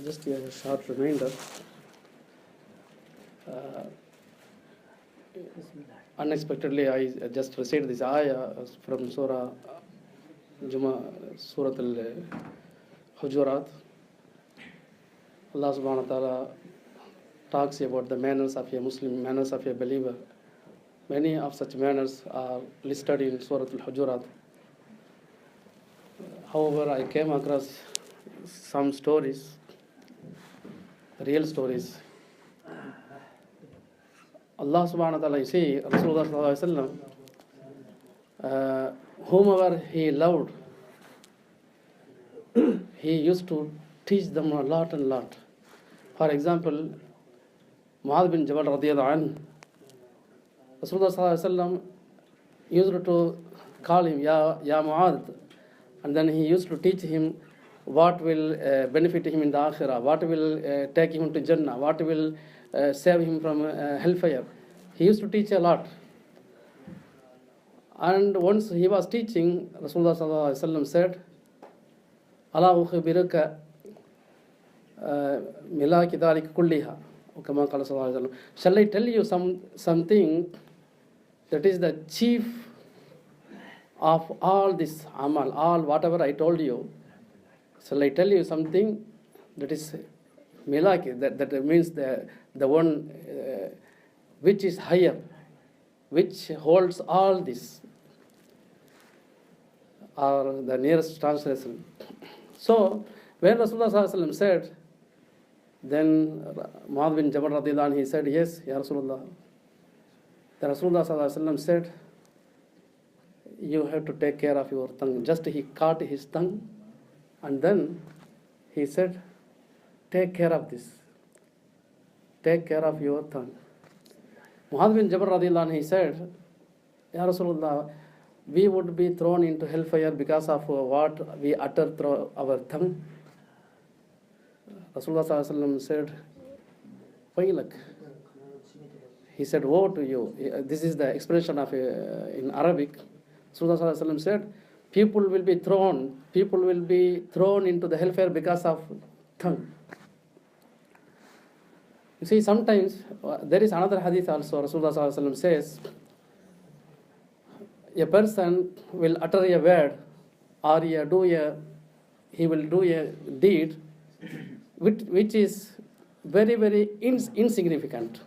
Just a short reminder. Unexpectedly, I just received this ayah from Surah Al-Hujurat. Allah subhanahu wa ta'ala talks about the manners of a Muslim, manners of a believer. Many of such manners are listed in Surah Al-Hujurat. However, I came across some stories, real stories. Allah subhanahu wa ta'ala, you see, Rasulullah sallallahu alaihi wasallam, whomever he loved, he used to teach them a lot and lot. For example, Mu'adh bin Jabal radiyallahu anhu, Rasulullah sallallahu alaihi wasallam used to call him Ya Mu'adh, and then he used to teach him what will benefit him in the akhirah, what will take him to Jannah, what will save him from hellfire. He used to teach a lot. And once he was teaching, Rasulullah sallallahu alaihi wasallam said, Ala ukhbiruka milaki dhalik kulliha. Shall I tell you something that is the chief of all this amal, all whatever I told you? Shall I tell you something that is milaki, that means the one which is higher, which holds all this, or the nearest translation. So, when Rasulullah sallallahu alaihi wasallam said, then Mu'adh bin Jabal radiyallahu anhu, he said, yes, Ya Rasulullah. The Rasulullah sallallahu alaihi wasallam said, you have to take care of your tongue. Just he caught his tongue, and then he said, take care of this. Take care of your tongue. Mu'adh bin Jabal radiyallahu anhu, he said, Ya Rasulullah, we would be thrown into hellfire because of what we utter through our tongue. Rasulullah sallallahu alaihi wasallam said, Waylak. He said, woe to you. This is the expression of in Arabic. Rasulullah sallallahu alaihi wasallam said, people will be thrown into the hellfire because of tongue. You see, sometimes there is another hadith also. Rasulullah sallallahu alaihi wasallam says, a person will utter a word, or he will do a deed which is very, very insignificant.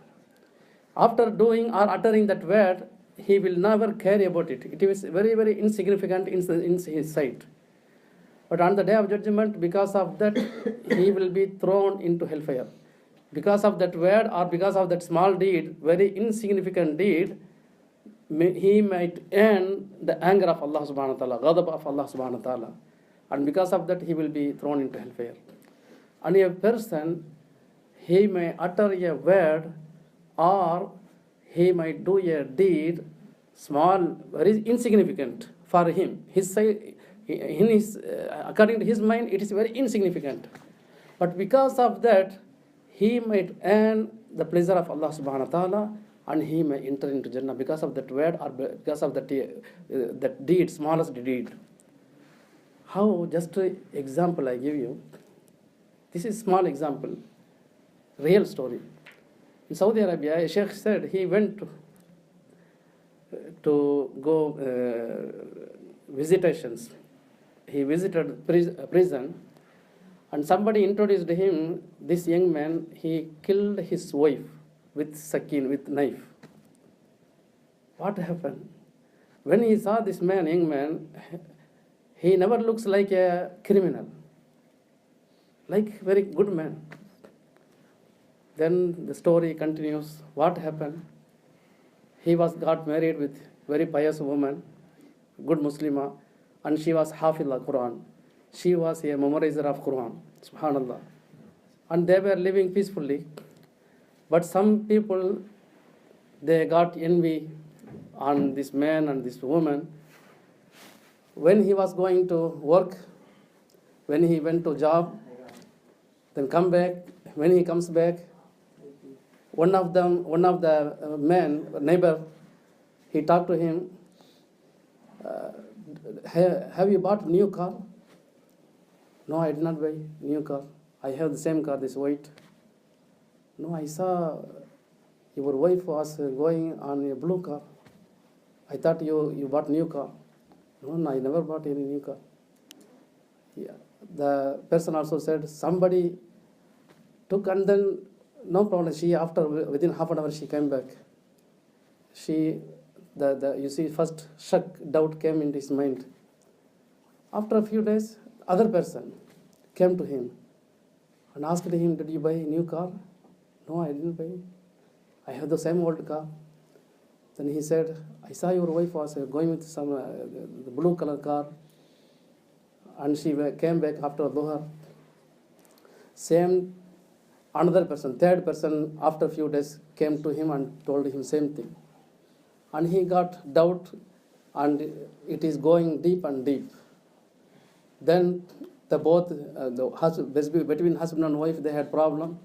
After doing or uttering that word, he will never care about it. It is very, very insignificant in his sight. But on the day of judgment, because of that, he will be thrown into hellfire. Because of that word or because of that small deed, very insignificant deed, he might earn the anger of Allah subhanahu wa ta'ala, ghadab of Allah subhanahu wa ta'ala. And because of that, he will be thrown into hellfire. And a person, he may utter a word, or he might do a deed, small, very insignificant for him. According to his mind, it is very insignificant. But because of that, he might earn the pleasure of Allah subhanahu wa ta'ala, and he may enter into Jannah because of that word or because of that deed, smallest deed. How? Just an example I give you. This is small example, real story. In Saudi Arabia, a sheikh said he went to go visitations. He visited prison, and somebody introduced him, this young man, he killed his wife with sakin, with knife. What happened? When he saw this man, young man, he never looks like a criminal, like very good man. Then the story continues. What happened? He got married with very pious woman, good Muslimah, and she was Hafizah Quran. She was a memorizer of Quran, subhanallah. And they were living peacefully. But some people, they got envy on this man and this woman. When he was going to work, when he went to job, then come back, when he comes back, one of the neighbor, he talked to him, have you bought new car? No, I did not buy new car. I have the same car, this white. No, I saw your wife was going on a blue car. I thought you bought new car. No, I never bought any new car. Yeah. The person also said somebody took, and then no problem. She within half an hour she came back. You see, first shock, doubt came into his mind. After a few days, other person came to him and asked him, did you buy a new car? No, I didn't buy. I have the same old car. Then he said, I saw your wife was going with some the blue color car, and she came back after Dhuhr. Same, another person, third person, after a few days came to him and told him same thing. And he got doubt, and it is going deep and deep. Then between husband and wife, they had problem.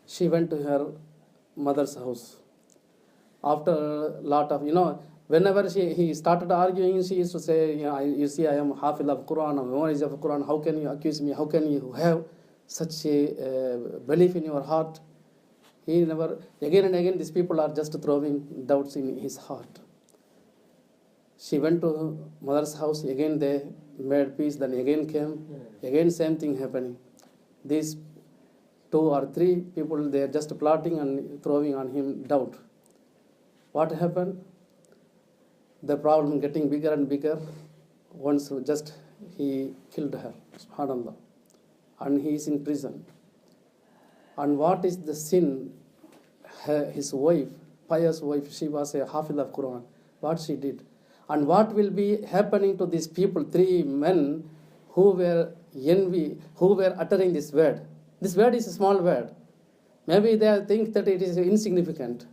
She went to her mother's house. After a lot of, whenever he started arguing, she used to say, you see, I am Hafiz of Quran, I'm memorized of Quran, how can you accuse me? How can you have such a belief in your heart? He never, again and again, these people are just throwing doubts in his heart. She went to mother's house, again they made peace, then again came, again same thing happening. These 2 or 3 people, they are just plotting and throwing on him doubt. What happened? The problem getting bigger and bigger. Once just he killed her, subhanallah, and he is in prison. And what is the sin? His wife, pious wife, she was a Hafiz of Quran. What she did? And what will be happening to these people, 3 men who were uttering this word? This word is a small word. Maybe they think that it is insignificant.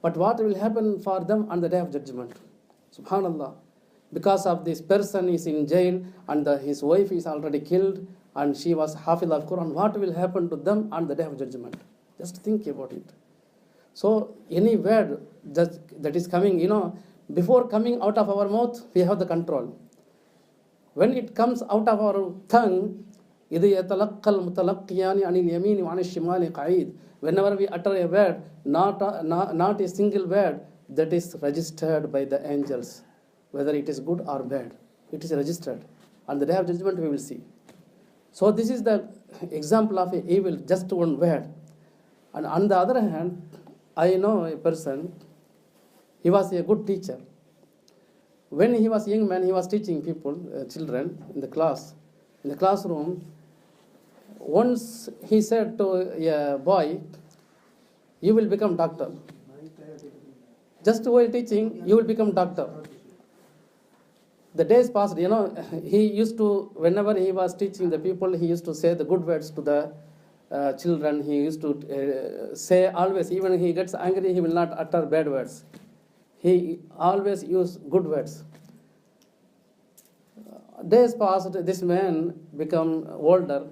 But what will happen for them on the day of judgment? Subhanallah. Because of this person is in jail and his wife is already killed and she was Hafiz of Quran, what will happen to them on the day of judgment? Just think about it. So any word that is coming, before coming out of our mouth, we have the control. When it comes out of our tongue, whenever we utter a word, not a single word, that is registered by the angels, whether it is good or bad. It is registered. On the day of judgment, we will see. So this is the example of evil, just one word. And on the other hand, I know a person, he was a good teacher. When he was a young man, he was teaching people, children, in the classroom. Once he said to a boy, you will become doctor. Just while teaching, you will become doctor. The days passed, he used to, whenever he was teaching the people, he used to say the good words to the children. He used to say always, even when he gets angry, he will not utter bad words. He always used good words. Days passed, this man became older,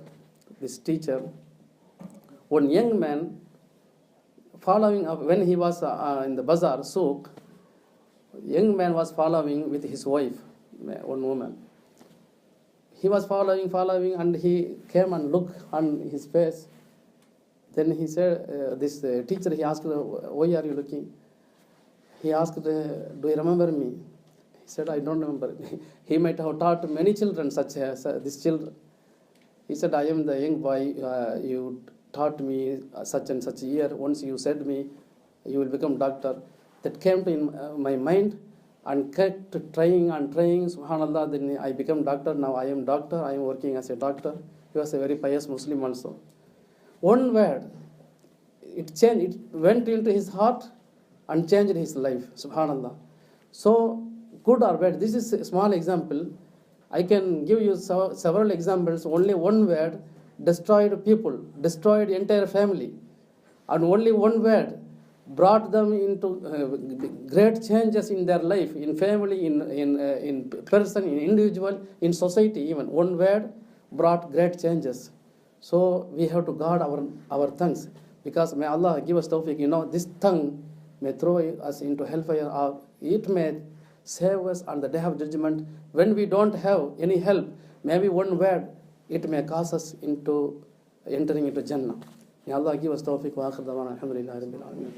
this teacher. One young man, following up, when he was in the bazaar, souk, young man was following with his wife, one woman. He was following, and he came and looked on his face. Then he said, this teacher, he asked, why are you looking? He asked, do you remember me? He said, I don't remember. He might have taught many children such as these children. He said, I am the young boy, you taught me such and such year. Once you said me, you will become doctor. That came to my mind and kept trying and trying. Subhanallah, then I became doctor. Now I am doctor. I am working as a doctor. He was a very pious Muslim also. One word, it changed. It went into his heart and changed his life. Subhanallah. So, good or bad, this is a small example. I can give you several examples. Only one word destroyed people, destroyed entire family. And only one word brought them into great changes in their life, in family, in person, in individual, in society even. One word brought great changes. So we have to guard our tongues, because may Allah give us tawfiq. This tongue may throw us into hellfire, or it may save us on the day of judgment. When we don't have any help, maybe one word, it may cause us into entering into Jannah. May Allah give us tawfiq wa akhir dawana alhamdulillahi rabbil alamin.